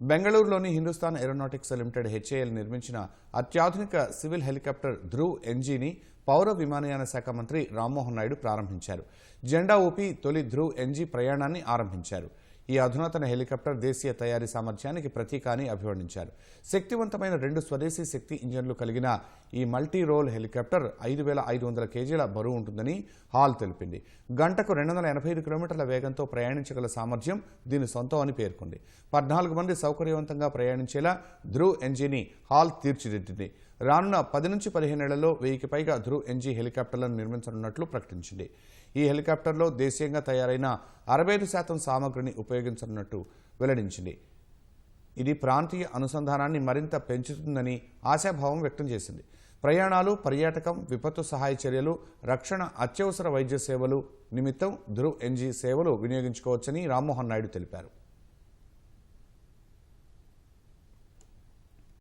బెంగళూరులోని Hindustan aeronautics limited HAL నిర్మించిన అత్యాధునిక సివిల్ హెలికాప్టర్ ధ్రువ్ ఎన్జీని పౌర విమానయాన శాఖ మంత్రి రామ్మోహన్ నాయుడు ప్రారంభించారు. జెండా ఊపి తొలి ధ్రువ్ ఎన్జీ ప్రయాణాన్ని ఆరంభించారు. ఈ అధునాతన హెలికాప్టర్ దేశీయ తయారీ సామర్థ్యానికి ప్రతీక అని అభివర్ణించారు. శక్తివంతమైన 2 స్వదేశీ శక్తి ఇంజన్లు కలిగిన ఈ మల్టీ రోల్ హెలికాప్టర్ 5,500 కేజీల బరువు ఉంటుందని హాల్ తెలిపింది. గంటకు 285 కిలోమీటర్ల వేగంతో ప్రయాణించగల సామర్థ్యం దీని సొంతం అని పేర్కొంది. 14 మంది సౌకర్యవంతంగా ప్రయాణించేలా ధ్రువ్ ఎన్జీని హాల్ తీర్చిదిద్దింది. రానున్న 10 నుంచి 15 ఏళ్లలో 1000కి పైగా ధ్రువ్ ఎన్జీ హెలికాప్టర్లను నిర్మించనున్నట్లు ప్రకటించింది. ఈ హెలికాప్టర్లో దేశీయంగా తయారైన 65% సామగ్రిని ఉపయోగించనున్నట్టు వెల్లడించింది. ఇది ప్రాంతీయ అనుసంధానాన్ని మరింత పెంచుతుందని ఆశాభావం వ్యక్తం చేసింది. ప్రయాణాలు, పర్యాటకం, విపత్తు సహాయ చర్యలు, రక్షణ, అత్యవసర వైద్య సేవలు నిమిత్తం ధ్రువ్ ఎన్జీ సేవలు వినియోగించుకోవచ్చని రామ్మోహన్ నాయుడు తెలిపారు.